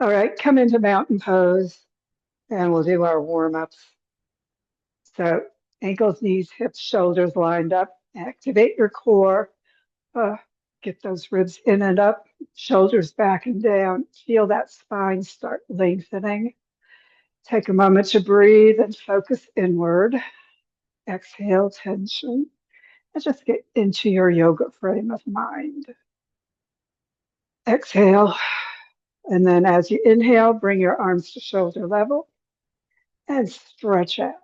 All right, come into mountain pose and we'll do our warm-ups. So ankles, knees, hips, shoulders lined up. Activate your core. Uh, get those ribs in and up, shoulders back and down. Feel that spine start lengthening. Take a moment to breathe and focus inward. Exhale tension and just get into your yoga frame of mind. Exhale. And then as you inhale, bring your arms to shoulder level and stretch out.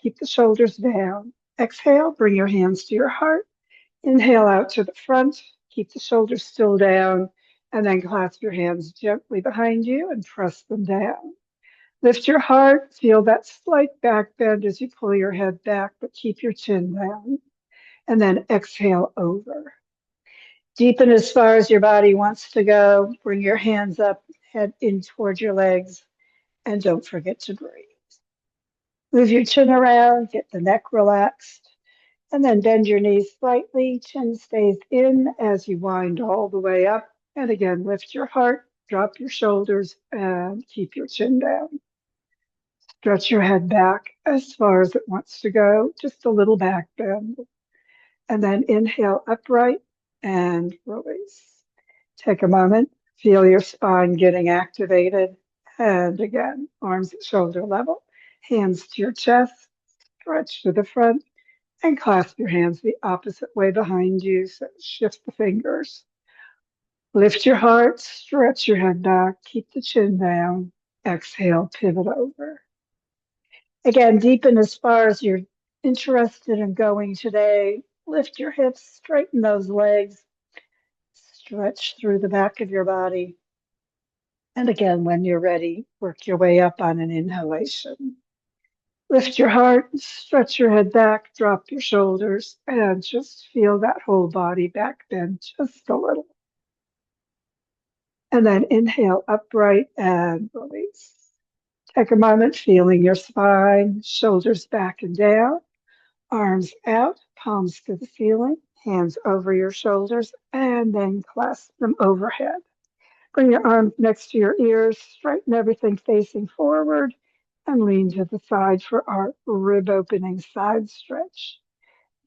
Keep the shoulders down. Exhale, bring your hands to your heart. Inhale out to the front. Keep the shoulders still down. And then clasp your hands gently behind you and press them down. Lift your heart. Feel that slight back bend as you pull your head back, but keep your chin down. And then exhale over. Deepen as far as your body wants to go. Bring your hands up, head in towards your legs, and don't forget to breathe. Move your chin around, get the neck relaxed, and then bend your knees slightly. Chin stays in as you wind all the way up. And again, lift your heart, drop your shoulders, and keep your chin down. Stretch your head back as far as it wants to go, just a little back bend. And then inhale upright and release. Take a moment, feel your spine getting activated. And again, arms at shoulder level, hands to your chest, stretch to the front, and clasp your hands the opposite way behind you. So shift the fingers. Lift your heart, stretch your head back, keep the chin down. Exhale, pivot over. Again, deepen as far as you're interested in going today. Lift your hips, straighten those legs, stretch through the back of your body. And again, when you're ready, work your way up on an inhalation. Lift your heart, stretch your head back, drop your shoulders, and just feel that whole body back bend just a little. And then inhale upright and release. Take a moment, feeling your spine, shoulders back and down, arms out, palms to the ceiling, hands over your shoulders, and then clasp them overhead. Bring your arms next to your ears, straighten everything facing forward, and lean to the side for our rib opening side stretch.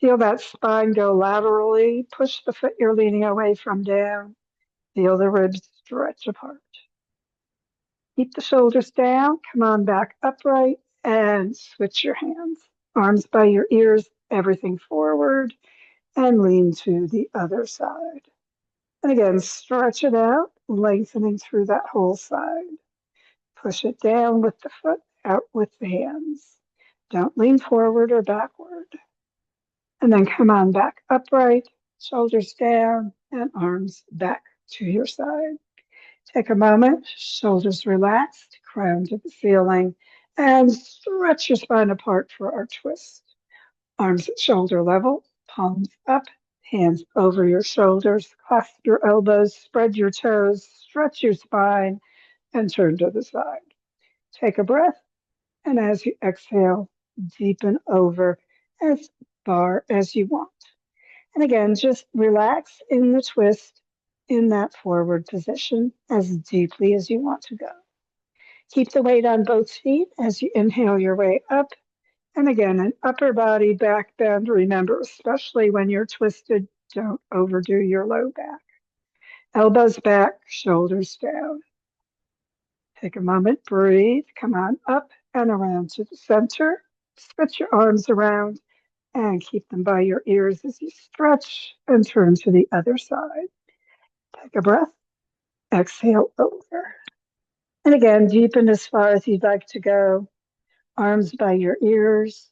Feel that spine go laterally. Push the foot you're leaning away from down. Feel the ribs stretch apart. Keep the shoulders down. Come on back upright and switch your hands. Arms by your ears, everything forward, and lean to the other side. And again, stretch it out, lengthening through that whole side. Push it down with the foot, out with the hands. Don't lean forward or backward. And then come on back upright, shoulders down, and arms back to your side. Take a moment, shoulders relaxed, crown to the ceiling, and stretch your spine apart for our twist. Arms at shoulder level, palms up, hands over your shoulders, clasp your elbows, spread your toes, stretch your spine, and turn to the side. Take a breath, and as you exhale, deepen over as far as you want. And again, just relax in the twist in that forward position as deeply as you want to go. Keep the weight on both feet as you inhale your way up. And again, an upper body back bend. Remember, especially when you're twisted, don't overdo your low back. Elbows back, shoulders down. Take a moment, breathe, come on up and around to the center. Switch your arms around and keep them by your ears as you stretch and turn to the other side. Take a breath, exhale over. And again, deepen as far as you'd like to go. Arms by your ears.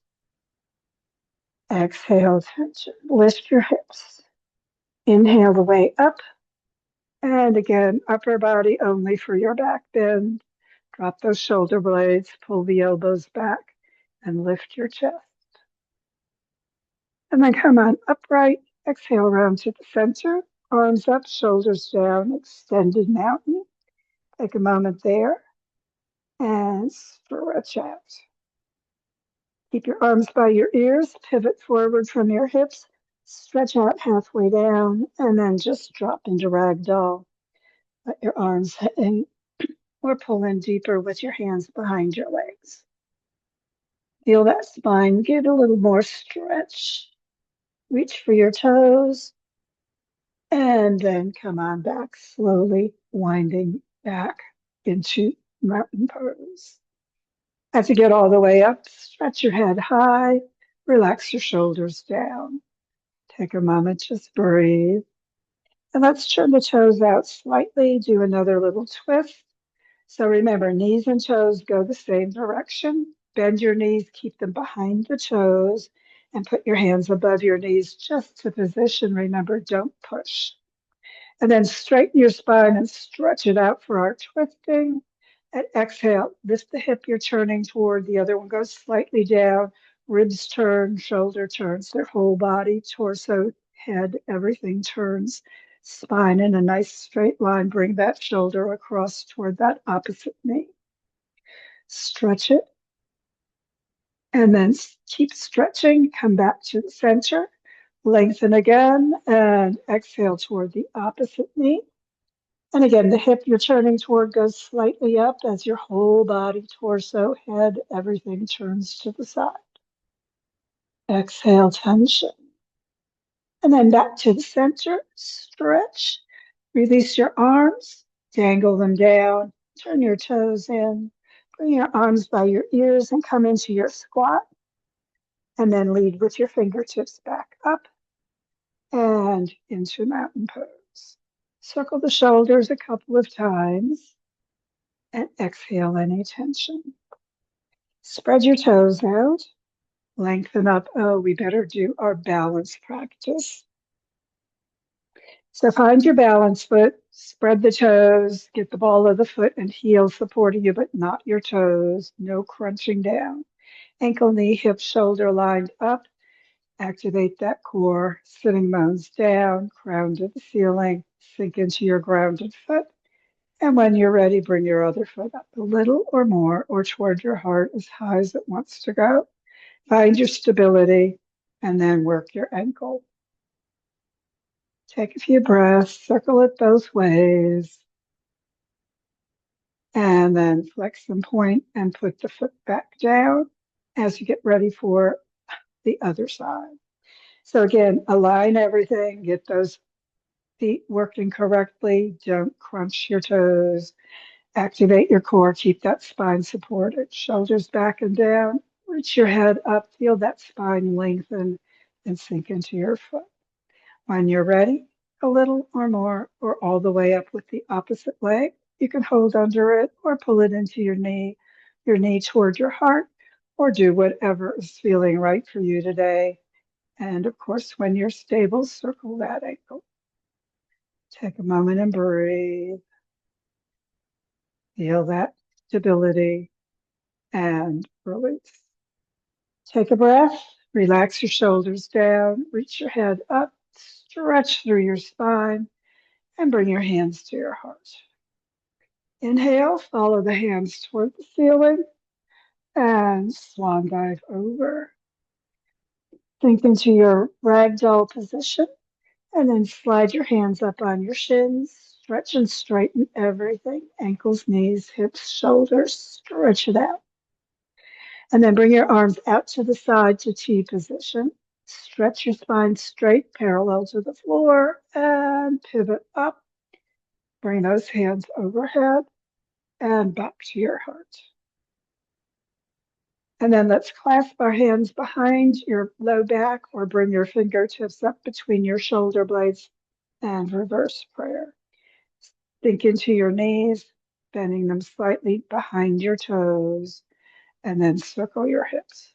Exhale, tension. Lift your hips. Inhale the way up. And again, upper body only for your back bend. Drop those shoulder blades, pull the elbows back, and lift your chest. And then come on upright. Exhale around to the center. Arms up, shoulders down, extended mountain. Take a moment there and stretch out. Keep your arms by your ears, pivot forward from your hips, stretch out halfway down, and then just drop into ragdoll. Let your arms hang or pull in deeper with your hands behind your legs. Feel that spine get a little more stretch. Reach for your toes and then come on back, slowly winding back into mountain pose. As you get all the way up, stretch your head high, relax your shoulders down. Take a moment, just breathe. And let's turn the toes out slightly, do another little twist. So remember, knees and toes go the same direction. Bend your knees, keep them behind the toes, and put your hands above your knees just to position. Remember, don't push. And then straighten your spine and stretch it out for our twisting. And exhale, lift the hip you're turning toward. The other one goes slightly down. Ribs turn, shoulder turns, their whole body, torso, head, everything turns. Spine in a nice straight line. Bring that shoulder across toward that opposite knee. Stretch it. And then keep stretching. Come back to the center. Lengthen again and exhale toward the opposite knee. And again, the hip you're turning toward goes slightly up as your whole body, torso, head, everything turns to the side. Exhale, tension. And then back to the center, stretch. Release your arms, dangle them down, turn your toes in, bring your arms by your ears and come into your squat. And then lead with your fingertips back up and into mountain pose. Circle the shoulders a couple of times and exhale any tension. Spread your toes out, lengthen up. Oh, we better do our balance practice. So find your balance foot, spread the toes, get the ball of the foot and heel supporting you, but not your toes. No crunching down. Ankle, knee, hip, shoulder lined up. Activate that core, sitting bones down, crown to the ceiling, sink into your grounded foot. And when you're ready, bring your other foot up a little or more or toward your heart as high as it wants to go. Find your stability and then work your ankle. Take a few breaths, circle it both ways. And then flex and point and put the foot back down as you get ready for the other side. So again, align everything, get those feet working correctly. Don't crunch your toes. Activate your core. Keep that spine supported. Shoulders back and down. Reach your head up. Feel that spine lengthen and sink into your foot. When you're ready, a little or more or all the way up with the opposite leg. You can hold under it or pull it into your knee toward your heart, or do whatever is feeling right for you today. And of course, when you're stable, circle that ankle. Take a moment and breathe. Feel that stability and release. Take a breath. Relax your shoulders down. Reach your head up. Stretch through your spine and bring your hands to your heart. Inhale, follow the hands toward the ceiling and swan dive over. Sink into your ragdoll position and then slide your hands up on your shins. Stretch and straighten everything. Ankles, knees, hips, shoulders. Stretch it out. And then bring your arms out to the side to T position. Stretch your spine straight, parallel to the floor, and pivot up. Bring those hands overhead and back to your heart. And then let's clasp our hands behind your low back or bring your fingertips up between your shoulder blades and reverse prayer. Sink into your knees, bending them slightly behind your toes, and then circle your hips.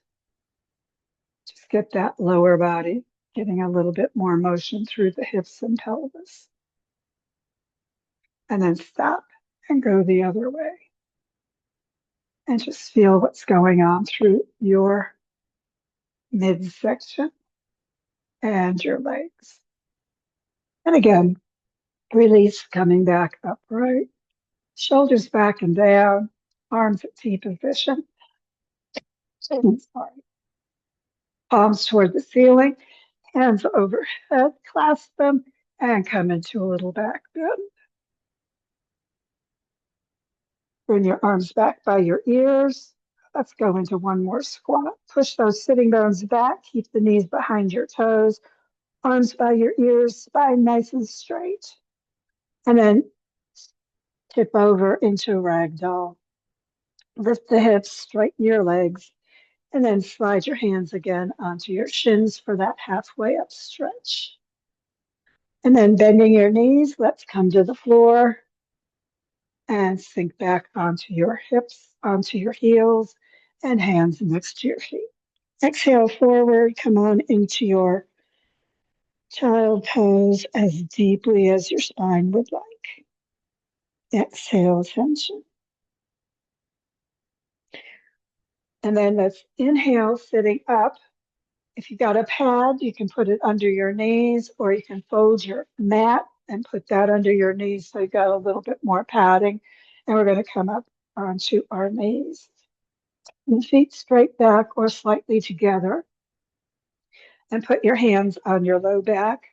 Just get that lower body, getting a little bit more motion through the hips and pelvis. And then stop and go the other way. And just feel what's going on through your midsection and your legs. And again, release, coming back upright. Shoulders back and down, arms at T position. Sorry. Palms toward the ceiling, hands overhead, clasp them, and come into a little back bend. Bring your arms back by your ears. Let's go into one more squat. Push those sitting bones back. Keep the knees behind your toes. Arms by your ears, spine nice and straight. And then tip over into ragdoll. Lift the hips, straighten your legs, and then slide your hands again onto your shins for that halfway up stretch. And then bending your knees, let's come to the floor and sink back onto your hips, onto your heels, and hands next to your feet. Exhale forward, come on into your child pose as deeply as your spine would like. Exhale, tension. And then let's inhale, sitting up. If you got a pad, you can put it under your knees, or you can fold your mat and put that under your knees so you got a little bit more padding. And we're going to come up onto our knees. And feet straight back or slightly together. And put your hands on your low back.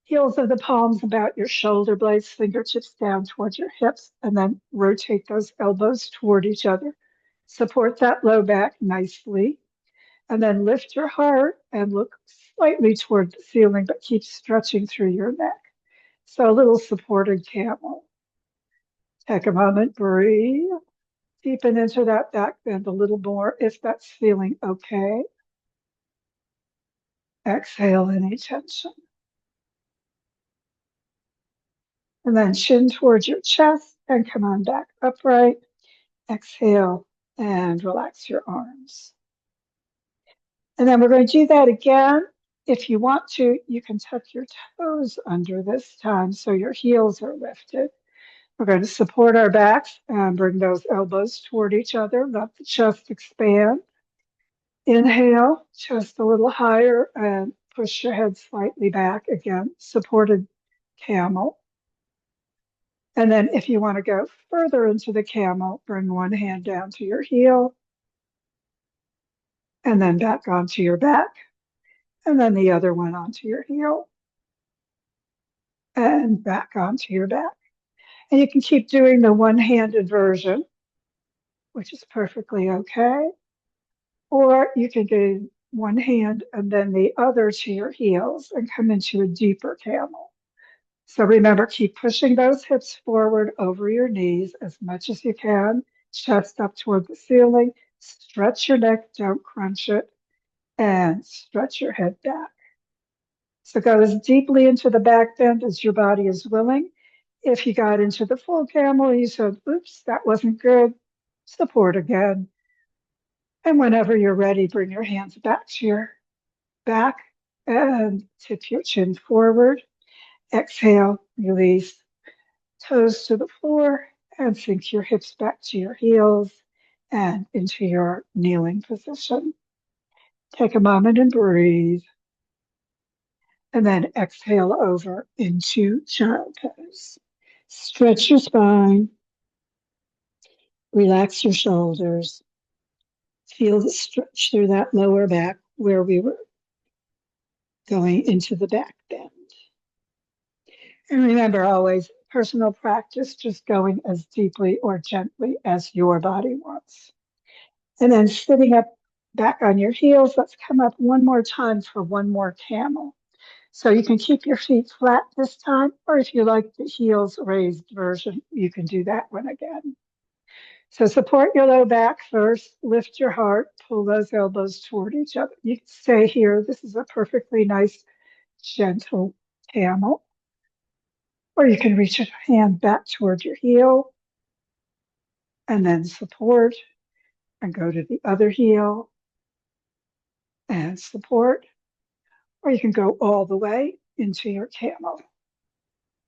Heels of the palms about your shoulder blades, fingertips down towards your hips, and then rotate those elbows toward each other. Support that low back nicely. And then lift your heart and look slightly toward the ceiling, but keep stretching through your neck. So a little supported camel. Take a moment, breathe. Deepen into that back bend a little more if that's feeling okay. Exhale any tension. And then chin towards your chest and come on back upright. Exhale and relax your arms. And then we're going to do that again. If you want to, you can tuck your toes under this time so your heels are lifted. We're going to support our backs and bring those elbows toward each other. Let the chest expand. Inhale, chest a little higher and push your head slightly back again, supported camel. And then if you want to go further into the camel, bring one hand down to your heel and then back onto your back. And then the other one onto your heel and back onto your back. And you can keep doing the one-handed version, which is perfectly okay. Or you can do one hand and then the other to your heels and come into a deeper camel. So remember, keep pushing those hips forward over your knees as much as you can, chest up toward the ceiling, stretch your neck, don't crunch it, and stretch your head back. So go as deeply into the back bend as your body is willing. If you got into the full camel, you said, oops, that wasn't good, support again. And whenever you're ready, bring your hands back to your back and tip your chin forward. Exhale, release, toes to the floor, and sink your hips back to your heels and into your kneeling position. Take a moment and breathe. And then exhale over into child pose. Stretch your spine, relax your shoulders, feel the stretch through that lower back where we were going into the back bend. And remember always, personal practice, just going as deeply or gently as your body wants. And then sitting up back on your heels, let's come up one more time for one more camel. So you can keep your feet flat this time, or if you like the heels raised version, you can do that one again. So support your low back first, lift your heart, pull those elbows toward each other. You can stay here. This is a perfectly nice, gentle camel. Or you can reach your hand back toward your heel and then support and go to the other heel and support. Or you can go all the way into your camel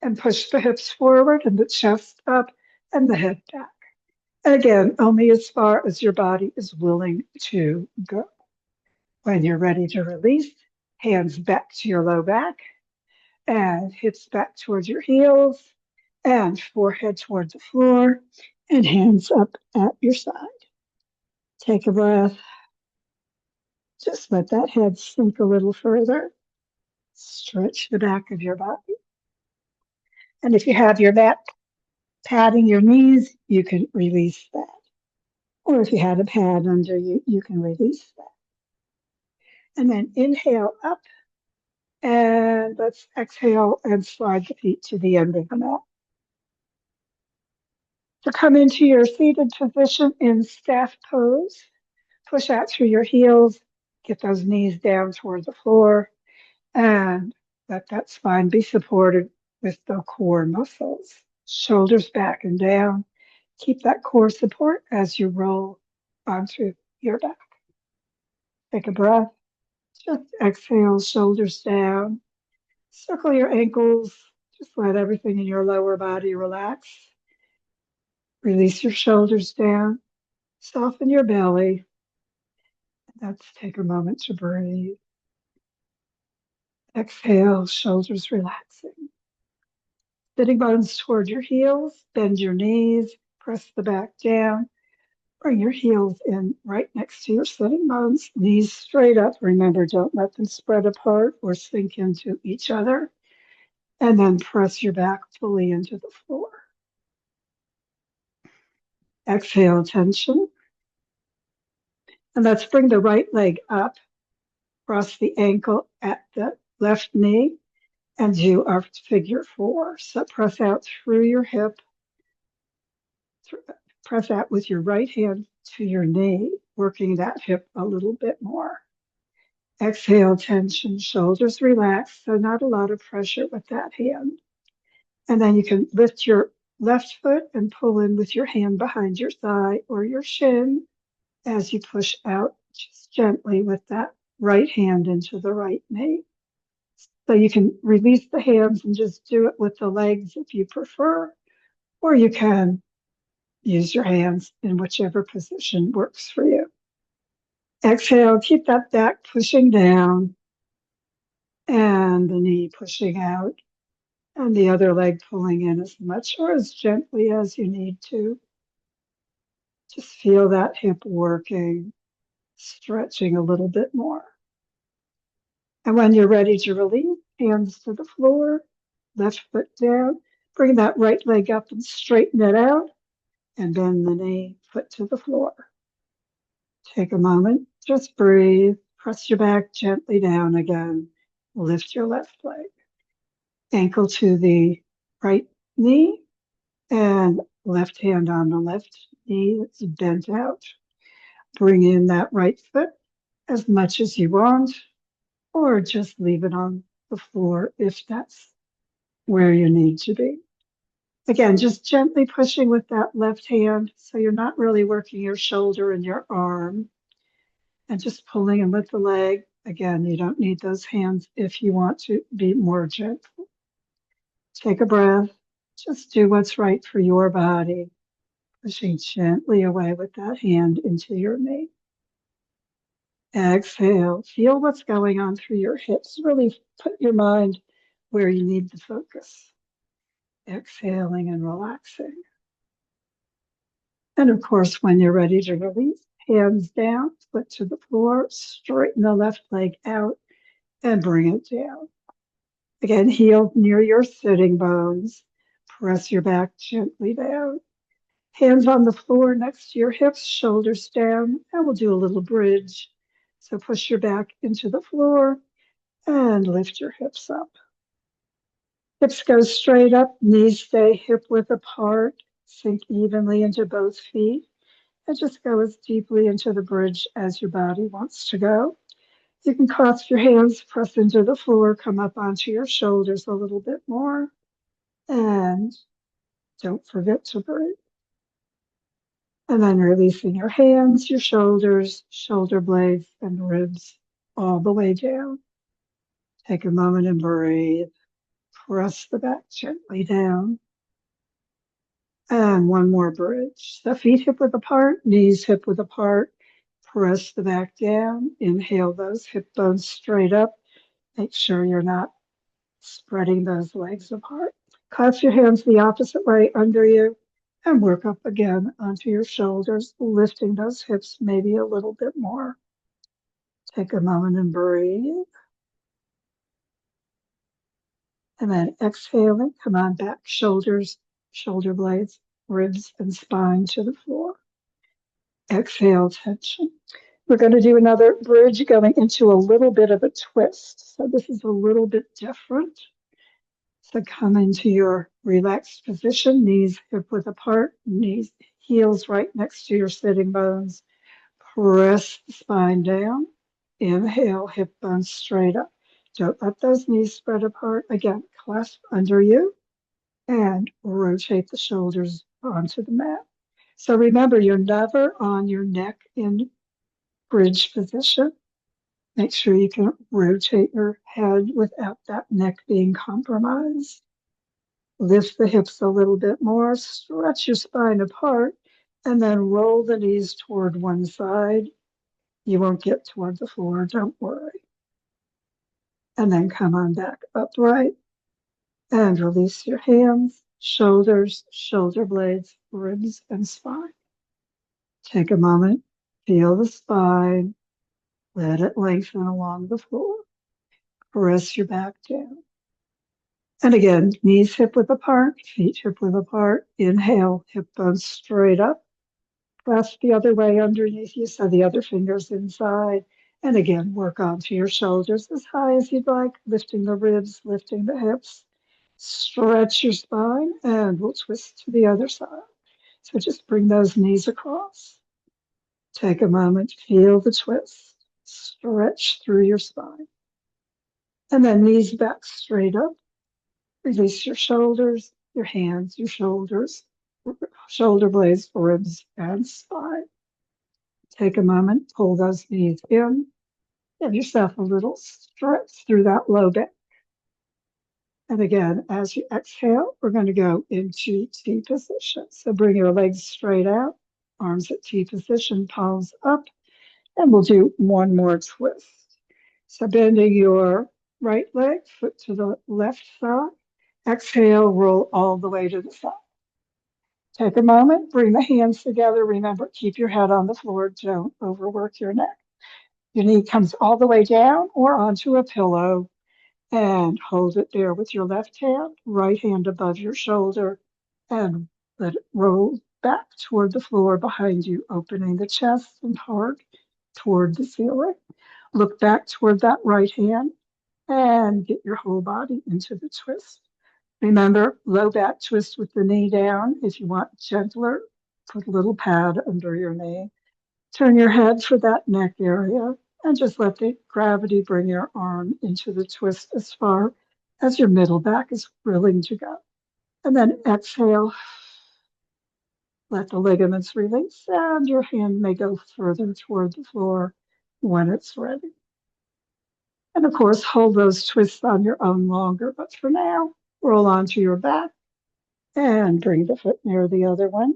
and push the hips forward and the chest up and the head back. And again, only as far as your body is willing to go. When you're ready to release, hands back to your low back and hips back towards your heels and forehead towards the floor and hands up at your side. Take a breath. Just let that head sink a little further. Stretch the back of your body. And if you have your mat Padding your knees, you can release that. Or if you had a pad under you, you can release that. And then inhale up, and let's exhale and slide the feet to the end of the mat. To come into your seated position in staff pose, push out through your heels, get those knees down toward the floor, and let that spine be supported with the core muscles. Shoulders back and down. Keep that core support as you roll onto your back. Take a breath. Just exhale, shoulders down. Circle your ankles. Just let everything in your lower body relax. Release your shoulders down. Soften your belly. Let's take a moment to breathe. Exhale, shoulders relaxing. Sitting bones toward your heels. Bend your knees. Press the back down. Bring your heels in right next to your sitting bones. Knees straight up. Remember, don't let them spread apart or sink into each other. And then press your back fully into the floor. Exhale, tension. And let's bring the right leg up, cross the ankle at the left knee, and do our figure four. So press out through your hip, press out with your right hand to your knee, working that hip a little bit more. Exhale, tension, shoulders relax, so not a lot of pressure with that hand. And then you can lift your left foot and pull in with your hand behind your thigh or your shin as you push out just gently with that right hand into the right knee. So you can release the hands and just do it with the legs if you prefer, or you can use your hands in whichever position works for you. Exhale, keep that back pushing down and the knee pushing out and the other leg pulling in as much or as gently as you need to. Just feel that hip working, stretching a little bit more. And when you're ready to release, hands to the floor, left foot down, bring that right leg up and straighten it out, and bend the knee, foot to the floor. Take a moment, just breathe, press your back gently down again, lift your left leg, ankle to the right knee, and left hand on the left knee that's bent out. Bring in that right foot as much as you want, or just leave it on the floor if that's where you need to be. Again, just gently pushing with that left hand so you're not really working your shoulder and your arm, and just pulling in with the leg. Again, you don't need those hands if you want to be more gentle. Take a breath. Just do what's right for your body, pushing gently away with that hand into your knee. Exhale. Feel what's going on through your hips. Really put your mind where you need to focus. Exhaling and relaxing. And of course, when you're ready to release, hands down, foot to the floor, straighten the left leg out and bring it down. Again, heel near your sitting bones. Press your back gently down. Hands on the floor next to your hips, shoulders down, and we'll do a little bridge. So push your back into the floor and lift your hips up. Hips go straight up, knees stay hip width apart, sink evenly into both feet, and just go as deeply into the bridge as your body wants to go. You can clasp your hands, press into the floor, come up onto your shoulders a little bit more, and don't forget to breathe. And then releasing your hands, your shoulders, shoulder blades, and ribs all the way down. Take a moment and breathe. Press the back gently down. And one more bridge. So feet hip width apart, knees hip width apart. Press the back down. Inhale those hip bones straight up. Make sure you're not spreading those legs apart. Clasp your hands the opposite way under you and work up again onto your shoulders, lifting those hips maybe a little bit more. Take a moment and breathe. And then exhaling, come on back, shoulders shoulder blades, ribs, and spine to the floor. Exhale, tension. We're going to do another bridge going into a little bit of a twist. So this is a little bit different. So come into your relaxed position, knees hip width apart, knees, heels right next to your sitting bones. Press the spine down. Inhale, hip bones straight up. Don't let those knees spread apart. Again, clasp under you and rotate the shoulders onto the mat. So remember, you're never on your neck in bridge position. Make sure you can rotate your head without that neck being compromised. Lift the hips a little bit more, stretch your spine apart, and then roll the knees toward one side. You won't get toward the floor, don't worry. And then come on back upright and release your hands, shoulders, shoulder blades, ribs, and spine. Take a moment, feel the spine, let it lengthen along the floor. Press your back down. And again, knees hip width apart, feet hip width apart. Inhale, hip bones straight up. Clasp the other way underneath you so the other finger's inside. And again, work onto your shoulders as high as you'd like, lifting the ribs, lifting the hips. Stretch your spine and we'll twist to the other side. So just bring those knees across. Take a moment, feel the twist. Stretch through your spine. And then knees back straight up. Release your shoulders, your hands, your shoulders, shoulder blades, ribs, and spine. Take a moment, pull those knees in. Give yourself a little stretch through that low back. And again, as you exhale, we're going to go into T position. So bring your legs straight out, arms at T position, palms up, and we'll do one more twist. So bending your right leg, foot to the left side. Exhale, roll all the way to the side. Take a moment, bring the hands together. Remember, keep your head on the floor. Don't overwork your neck. Your knee comes all the way down or onto a pillow and hold it there with your left hand, right hand above your shoulder, and let it roll back toward the floor behind you, opening the chest and heart toward the ceiling. Look back toward that right hand and get your whole body into the twist. Remember, low back twist with the knee down. If you want gentler, put a little pad under your knee. Turn your head for that neck area and just let the gravity bring your arm into the twist as far as your middle back is willing to go. And then exhale, let the ligaments release, and your hand may go further toward the floor when it's ready. And of course, hold those twists on your own longer, but for now, roll onto your back and bring the foot near the other one,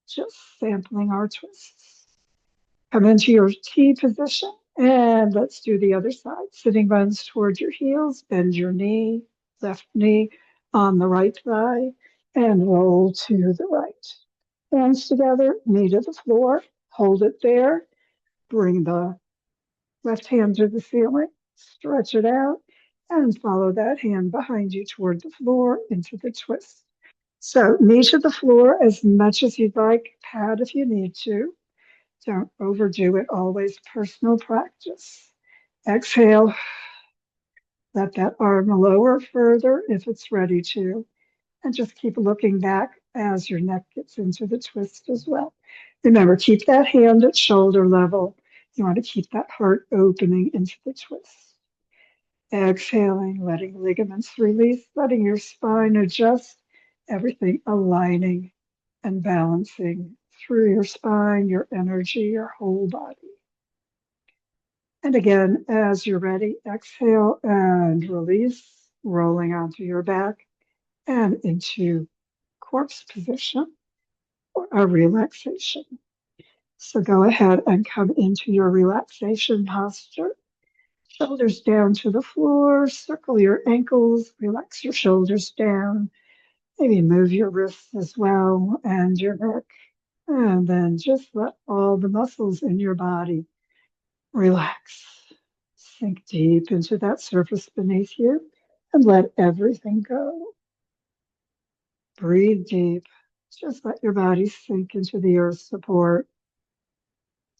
just sampling our twists. Come into your T position and let's do the other side. Sitting bones towards your heels, bend your knee, left knee on the right thigh, and roll to the right. Hands together, knee to the floor, hold it there, bring the left hand to the ceiling, stretch it out, and follow that hand behind you toward the floor into the twist. So knee to the floor as much as you'd like, pad if you need to. Don't overdo it, always personal practice. Exhale, let that arm lower further if it's ready to, and just keep looking back as your neck gets into the twist as well. Remember, keep that hand at shoulder level. You want to keep that heart opening into the twist. Exhaling, letting ligaments release, letting your spine adjust, everything aligning and balancing through your spine, your energy, your whole body. And again, as you're ready, exhale and release, rolling onto your back and into corpse position or a relaxation. So go ahead and come into your relaxation posture. Shoulders down to the floor, circle your ankles, relax your shoulders down. Maybe move your wrists as well and your neck. And then just let all the muscles in your body relax. Sink deep into that surface beneath you and let everything go. Breathe deep. Just let your body sink into the earth support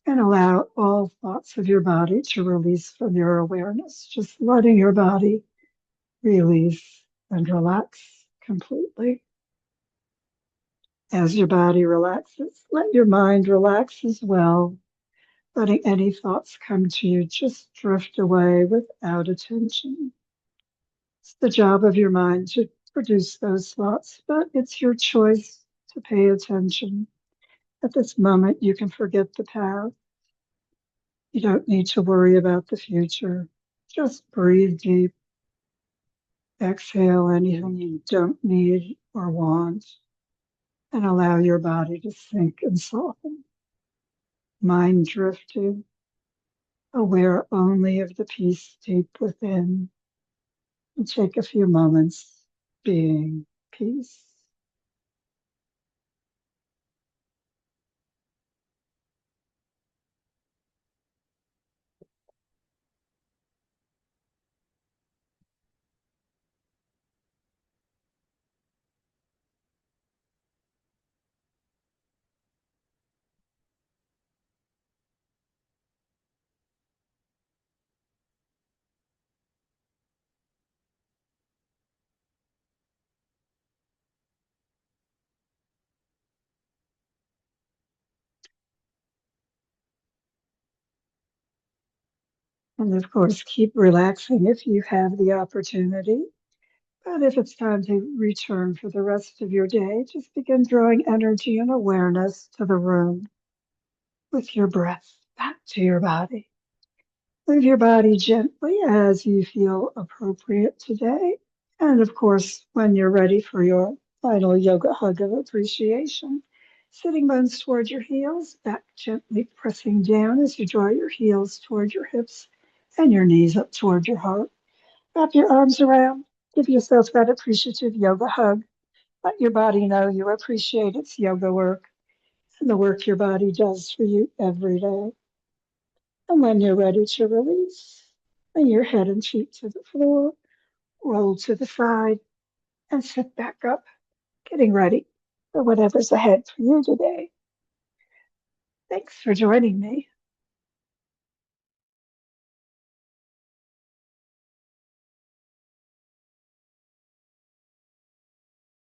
and allow all thoughts of your body to release from your awareness. Just letting your body release and relax completely. As your body relaxes, let your mind relax as well, letting any thoughts come to you just drift away without attention. It's the job of your mind to produce those thoughts, but it's your choice to pay attention. At this moment, you can forget the past. You don't need to worry about the future. Just breathe deep. Exhale anything you don't need or want, and allow your body to sink and soften. Mind drifting, aware only of the peace deep within. And take a few moments being peace. And of course, keep relaxing if you have the opportunity. But if it's time to return for the rest of your day, just begin drawing energy and awareness to the room with your breath back to your body. Move your body gently as you feel appropriate today. And of course, when you're ready for your final yoga hug of appreciation, sitting bones toward your heels, back gently pressing down as you draw your heels toward your hips and your knees up toward your heart. Wrap your arms around. Give yourself that appreciative yoga hug. Let your body know you appreciate its yoga work and the work your body does for you every day. And when you're ready to release, lay your head and feet to the floor, roll to the side, and sit back up, getting ready for whatever's ahead for you today. Thanks for joining me.